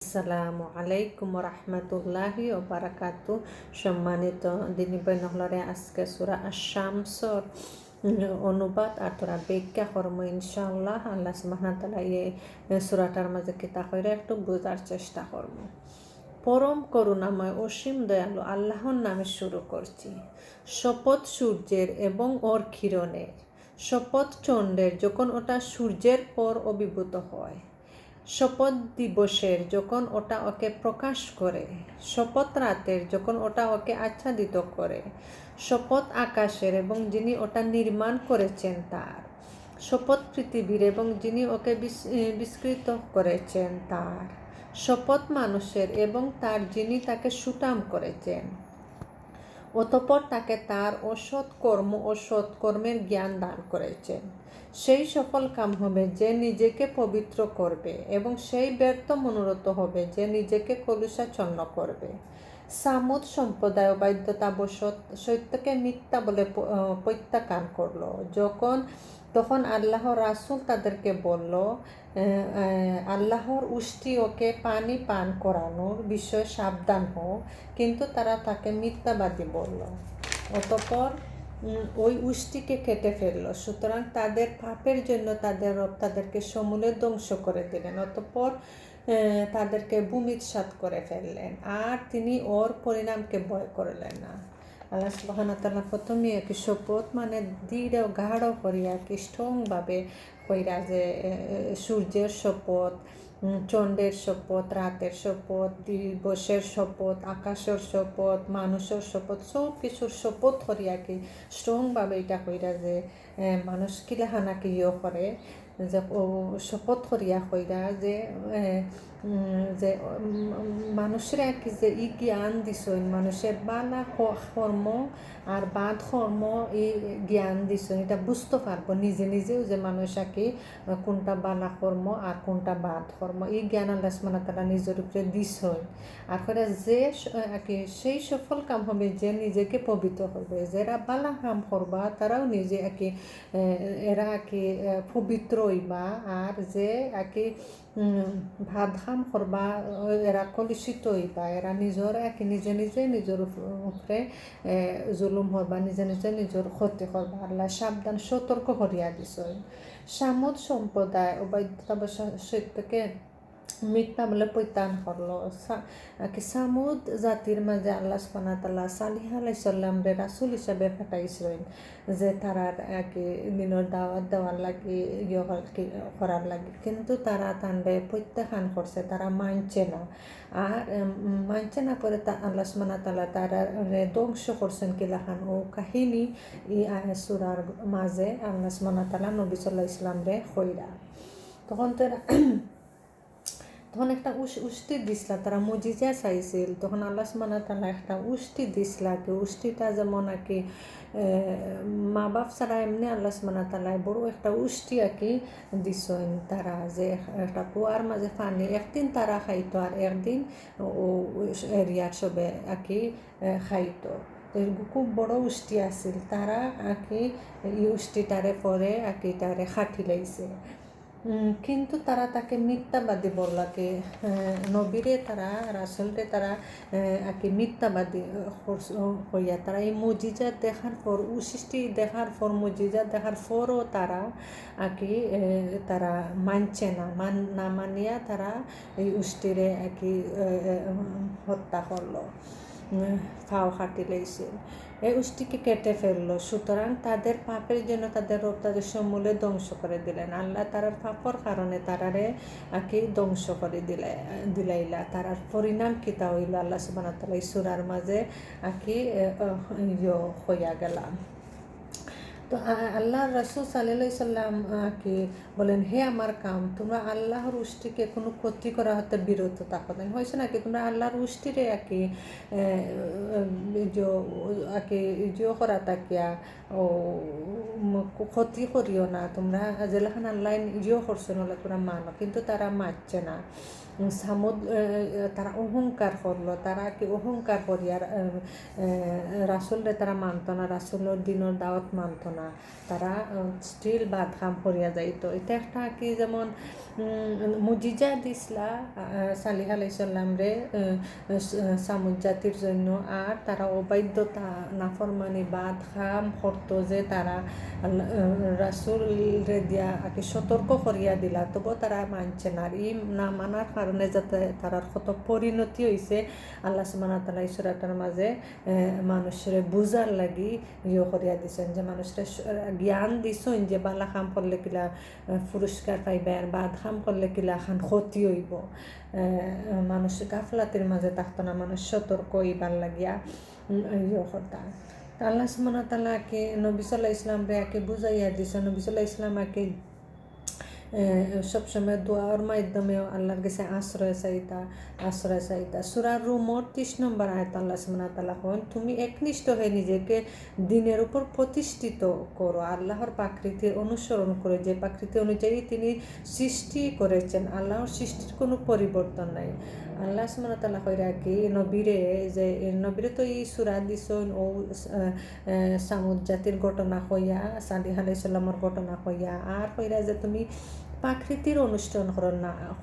আসসালামু আলাইকুম রহমতুল্লাহি ও বারাকাতু। সম্মানিত দিনী বৈনহলরে আজকে সূরা আশ-শামসর অনুবাদ আর তোরা ব্যাখ্যা করবো ইনশাআল্লাহ। আল্লাহ সুবহানাহু ওয়া তাআলা এই সূরাটার মাঝে কিতা কইরা একটু বোঝার চেষ্টা করব। পরম করুণাময় অসীম দয়ালু আল্লাহর নামে শুরু করছি। শপথ সূর্যের এবং ওর কিরণের, শপথ চন্দ্রের যখন ওটা সূর্যের পর অভিভূত হয়, শপথ দিবসের যখন ওটা ওকে প্রকাশ করে, শপথ রাতের যখন ওটা ওকে আচ্ছাদিত করে, শপথ আকাশের এবং যিনি ওটা নির্মাণ করেছেন তার, শপথ পৃথিবীর এবং যিনি ওকে বিস্তৃত করেছেন তার, শপথ মানুষের এবং তার যিনি তাকে সুঠাম করেছেন, অতঃপর তাকে তার অসৎ কর্ম ও সৎকর্মের জ্ঞান দান করেছেন। সেই সফল কাম হবে যে নিজেকে পবিত্র করবে এবং সেই ব্যর্থ মনোরথ হবে যে নিজেকে কলুষাচ্ছন্ন করবে। সামুদ সম্প্রদায় বাধ্যতাবশত সত্যকে মিথ্যা বলে প্রত্যাখ্যান করলো। তখন আল্লাহর রাসূল তাদেরকে বলল, আল্লাহর উষ্টি ওকে পানি পান করানোর বিষয়ে সাবধান হও, কিন্তু তারা তাকে মিথ্যাবাদী বলল। অতঃপর ওই উষ্টিকে কেটে ফেলল। সুতরাং তাদের পাপের জন্য তাদের রব তাদেরকে সমূলে ধ্বংস করে দিলেন। অতঃপর তাদেরকে ভূমিৎসাৎ করে ফেললেন, আর তিনি ওর পরিণামকে ভয় করলেন না। আল্লাহ সুবহানাহু ওয়া তাআলা প্রথমে একটি শপথ মানে দৃঢ় গাঢ় করিয়া কি স্ট্রংভাবে কইরা যে সূর্যের শপথ, চন্দ্রের শপথ, রাতের শপথ, দিবসের শপথ, আকাশের শপথ, মানুষের শপথ, সব কিছুর শপথ করিয়া কি স্ট্রংভাবে এটা কইরা যে মানুষ কিলাহানাকে করে যে শপথ করিয়া কইরা যে যে মানুষের কি যে ই জ্ঞান দিছইন, মানুষের বালা কর্ম আর বাদ কর্ম এই জ্ঞান দিছইন, এটা বুঝতে পারবো নিজে নিজেও যে মানুষ কি কোনটা বালা কর্ম আর কোনটা বাদ কর্ম, এই জ্ঞান আল্লাহ সুবহানাহু ওয়া তাআলা নিজের উপরে দিছইন। আর করে যে কি সেই সফল কাম হবে যে নিজেকে পবিত্র হবে। যারা বালা কাম করবা তারাও নিজে কি এরা কি পবিত্র হইবা, আর যে কি ভাত খাম করবা এরা কলুষিত হইবা, এরা নিজের কি নিজে নিজে নিজের উপরে জুলুম করবা, নিজে নিজে নিজের ক্ষতি করবা। আল্লাহ সাবধান সতর্ক করিয়া দিছই। সামুদ সম্প্রদায় সত্যকে মিথ্যা বলে প্রত্যাখ্যান করলো। কি সামুদ জাতির মাঝে আল্লাহ সুবহানাহু ওয়া তাআলা সালিহ আলাইহিস সালামরে রাসূল হিসাবে পাঠাইছিলেন, যে তারার কি দিনের দাওয়াত দেওয়ার লাগে করার লাগে, কিন্তু তারা তান্ডে প্রত্যাখ্যান করছে, তারা মানছে না। আর মানছে না করে আল্লাহ সুবহানাহু ওয়া তাআলা তারা ধ্বংস করছেন কিলাখান ও কাহিনী এই সূরার মাঝে আল্লাহ সুবহানাহু ওয়া তাআলা নবী সাল্লাল্লাহু আলাইহি ওয়াসাল্লামরে কইরা। তখন একটা উষ্টি দিসলা, তারা মুজিজা চাইছিল, তখন আল্লাহ সুবহানাহু ওয়া তাআলা একটা উষ্টি দিসলা। কি উষ্টিটা যেমন আর কি মা বাপ ছাড়া এমনি আল্লাহ সুবহানাহু ওয়া তাআলা বড় একটা উষ্টি আর কি দিছেন। তারা যে একটা কুয়ার মাঝে পানি একদিন তারা খাইতো আর একদিন ও এরিয়ার সবে আর কি খাইতো। খুব বড় উষ্টি আছিল, তারা আর কি এই উষ্টিটারে পরে আর কি তারে খাটি লাইছে। কিন্তু তারা তাকে মিথ্যাবাদী বললাকে, নবীরে তারা রাসূলরে তারা আর কি মিথ্যাবাদী হইয়া তারা এই মুজিজা দেখার পর, সৃষ্টি দেখার পর, মুজিজা দেখার পরও তারা আর কি তারা মানছে না, না মানিয়া তারা এই উষ্টিরে আর কি হত্যা করলো, ফাও খাটি লাইছে, এই উষ্টিকে কেটে ফেললো। সুতরাং তাদের পাপের জন্য তাদের রব তাদের সমূলে ধ্বংস করে দিলেন। আল্লাহ তারার পাপর কারণে তারারে আর কি ধ্বংস করে দিলাইলা। তারার পরিণাম কিতা হইল আল্লাহ সুবহানাহু ওয়া তাআলা এই সূরার মাঝে আর কি হইয়া গেলাম। তো আল্লাহর রাসূল সাল্লাল্লাহু আলাইহি সাল্লাম কি বলেন, হে আমার কাম, তোমরা আল্লাহর উষ্টিকে কোনো ক্ষতি করা হতে বিরত থাকো না। হয়েছে নাকি তোমরা আল্লাহর উষ্টিরে আর কি করা থাকিয়া ও ক্ষতি করিও না। তোমরা যেখানে আল্লাহ করছো না তোমরা মানো, কিন্তু তারা মানছে না। সামুদ তারা অহংকার করলো, তারা কি অহংকার করিয়া রাসুলরে তারা মানত না, রাসুলের দিনের দাওয়াত মানত না, তারা স্টিল বাদ খাম করিয়া যাইতো। এটা একটা কি যেমন মুজিজা দিসলা সালিহ আলাইসাল্লাম রে সামুদ জাতির জন্য, আর তারা অবাধ্যতা নাফরমানি বাদ খাম করতো যে তারা রাসুল রে দিয়া আর কি সতর্ক করিয়া দিলা, তবু তারা মানছে না। আর এই না মানার কারণে যাতে তারার কত পরিণতি হয়েছে আল্লাহ সুবহানাহু ওয়া তাআলা এই সূরাটার মাঝে মানুষের বুঝার লাগি করিয়া দিছেন, যে মানুষের জ্ঞান দিছেন যে বালা কাম করলে কিলা পুরস্কার পাইবে আর বাদ কাম করলে কিলা খান ক্ষতি হইব। মানুষ গাফলাতের মাঝে থাকতো না, মানুষ সতর্ক হইবার লাগিয়া করতা। আল্লাহ সুবহানাহু ওয়া তাআলা কে নবী সাল্লাল্লাহু আলাইহি ওয়াসাল্লাম রে আকে বুঝাইয়া দিছে, নবী সাল্লাল্লাহু আলাইহি ওয়াসাল্লাম আকে সবসময় দোয়ার মাধ্যমে আল্লাহর কাছে আশ্রয় চাইতা। সূরা রুমের 30 নম্বর আয়াত আল্লাহ সুবহানাহু ওয়া তাআলা কন, তুমি একনিষ্ঠ হয়ে নিজেকে দিনের উপর প্রতিষ্ঠিত করো, আল্লাহর প্রাকৃতির অনুসরণ করে, যে প্রাকৃতি অনুযায়ী তিনি সৃষ্টি করেছেন, আল্লাহর সৃষ্টির কোনো পরিবর্তন নাই। আল্লাহ সুবহানাহু ওয়া তাআলা কইরা কি নবীরে তো এই সূরা দিছেন ও সামুদ জাতির ঘটনা কইয়া, সালিহ আলাইহিস সালামের ঘটনা কইয়া, আর কইরা যে তুমি প্রাকৃতির অনুষ্ঠান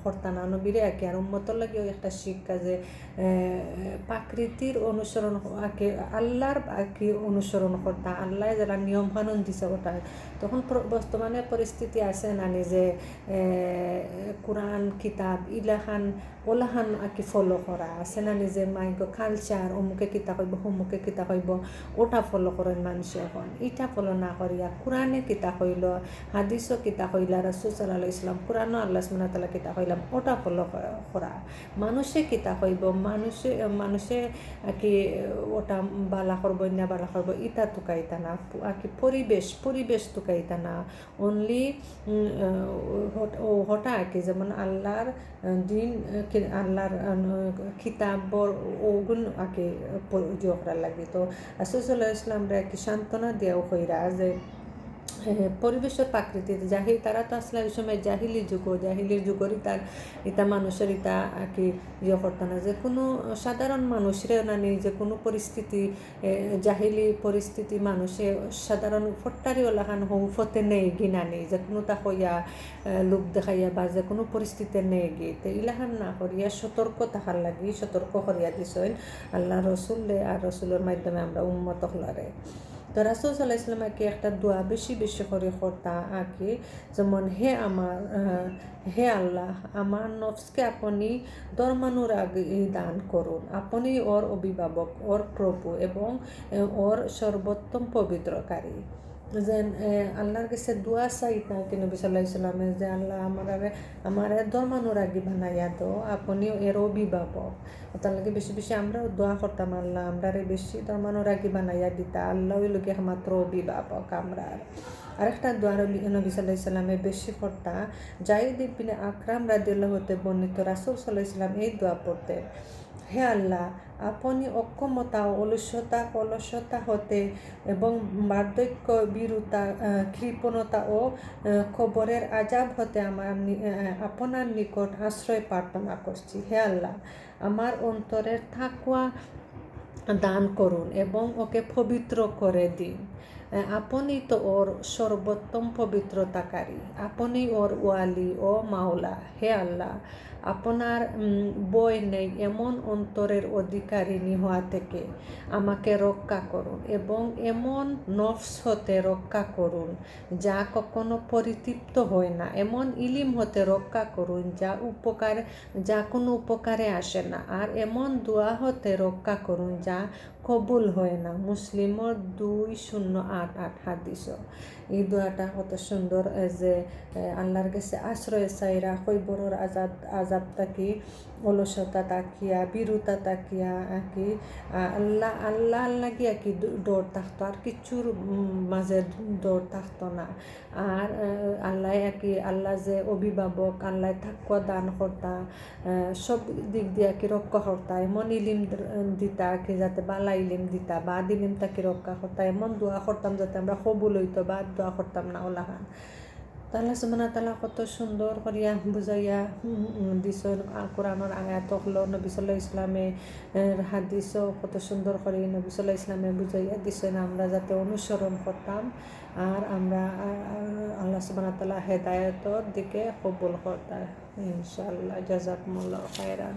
করতা না। নবীরে আঁকে আর উম্মতর লাগে একটা শিক্ষা যে প্রাকৃতির অনুসরণ আঁকে আল্লাহর আঁকি অনুসরণ করতা, আল্লাহ যারা নিয়ম কানুন দিছে ওটা। তখন বর্তমানে পরিস্থিতি আছে না যে কোরআন কিতাব ওলাহান আঁকি ফলো করা আছে না, নিজে মাইক কালচার অমুকে কিতা কইব হুমুকে কিতা কইব ওটা ফলো করেন মানুষ। এখন এটা ফলো না করিয়া কোরআনে কিতা কইল, হাদিসও কিতা কইলা, রাসূল সাল্লাল্লাহু আলাইহি ওয়াসাল্লাম কোরআনও আল্লাহ সুবহানাহু ওয়া তাআলা কিতা কইলাম ওটা ফলো করা। মানুষে কিতা কইব, মানুষে কি ওটা বালা করব না বালা করব ইটা তুকাইতা না, কি পরিবেশ তুকাইতা না। অনলি হটা কি যেমন আল্লাহর দিন, আল্লাহর কিতাবর ওগুন আগে করার লাগে। তো রাসূল সাল্লাল্লাহু আলাইহি ওয়াসাল্লাম রে কি সান্ত্বনা দেওয়া হইরা যে পরিবেশের প্রাকৃতিক তারা তো আসলে ওই সময় জাহিলির যুগেরই ইতা মানুষের ইতা আর কি করতো না, যে কোনো সাধারণ মানুষরে নানি যে কোনো পরিস্থিতি জাহিলি পরিস্থিতি মানুষে সাধারণ ফট্টারিও লাগান ফতে নেই গিনা নেই, যে কোনো তা হইয়া লোক দেখাইয়া বা যে কোনো পরিস্থিতি নেই গিয়ে তো ইলাহান না করিয়া সতর্ক থাকার লাগি সতর্ক করিয়া দিছেন আল্লাহ রসুলে, আর রসুলের মাধ্যমে আমরা উম্মত হলারে। তো রাসূল সাল্লাল্লাহু আলাইহি ওয়াসাল্লাম একটা দোয়া বেশি করে করতা আঁকি, যেমন হে আল্লাহ, আমার নফসকে আপনি ধর্মানুরাগী দান করুন, আপনি ওর অভিভাবক, ওর প্রভু এবং ওর সর্বোত্তম পবিত্রকারী। যে আল্লাহর কাছে দোয়া চাইতা কি নবী সাল্লাল্লাহু আলাইহি ওয়াসাল্লাম যে আল্লাহ আমার ধর্মানুরাগী বানাইয়া দো, আপনি এর অভিভাবক। তার লাগে বেশি আমরাও দোয়া করতাম, আল্লাহ আমরা বেশি ধর্মানুরাগী বানাইয়া দিতা, আল্লাহ ওই লোকে একমাত্র অভিভাবক আমরা। আরেকটা দোয়া নবী সাল্লাল্লাহু আলাইহি ওয়াসাল্লামে বেশি করতা, যায়েদ ইবনে আকরাম রাদিয়াল্লাহু হতে বর্ণিত রাসূল সাল্লাল্লাহু আলাইহি ওয়াসাল্লাম এই দোয়া পড়তেন, হে আল্লাহ, আপনি অক্ষমতা অলসতা হতে এবং বার্ধক্য বীরতা কৃপণতা ও কবরের আযাব হতে আপনার নিকট আশ্রয় প্রার্থনা করছি। হে আল্লাহ, আমার অন্তরের তাকওয়া দান করুন এবং ওকে পবিত্র করে দিন। আপনি তো ওর সর্বোত্তম পবিত্রতাকারী, আপনি ওর ওয়ালি ও মাওলা। হে আল্লাহ, আপনার বই নেই এমন অন্তরের অধিকারিণী হওয়া থেকে আমাকে রক্ষা করুন এবং এমন নফস হতে রক্ষা করুন যা কখনো পরিতৃপ্ত হয় না, এমন ইলিম হতে রক্ষা করুন যা কোনো উপকারে আসে না, আর এমন দোয়া হতে রক্ষা করুন যা কবুল হয় না। মুসলিমর 2088 হাদিস। এই দোয়াটা কত সুন্দর, যে আল্লাহর কাছে আশ্রয় চাইরা কইবরের আজাব থাকি, অলসতা তাকিয়া, বীরুতা তাকিয়া আঁকি আল্লাহ গিয়া কি দৌড় থাকতো, আর কিছুর মাঝে দৌড় থাকতো না। আর আল্লাহ যে অভিভাবক, আল্লাহ তাকওয়া দান করতা, সব দিক দিয়া কি রক্ষা করতা, এমন ইলিম দিতা কি যাতে বালা ইলিম দিতা, বাদ ইলিম তাকে রক্ষা করতা, এমন দোয়া করতাম যাতে আমরা কবুল হইতো, বাদ দোয়া করতাম না ওলাহান। আল্লাহ সুবহানাহু ওয়া তাআলা কত সুন্দর করিয়া বুঝাইয়া দিছেন কোরআনের আয়াত হলো নবী সাল্লাল্লাহু আলাইহি ইসলামে হাদিসও কত সুন্দর করে নবী সাল্লাল্লাহু ইসলামে বুঝাইয়া দিছেন আমরা যাতে অনুসরণ করতাম আর আমরা আল্লাহ সুবহানাহু ওয়া তাআলা হেদায়েতর দিকে কবুল করতাম ইনশাআল্লাহ। জাযাকুমুল্লাহু খায়রান।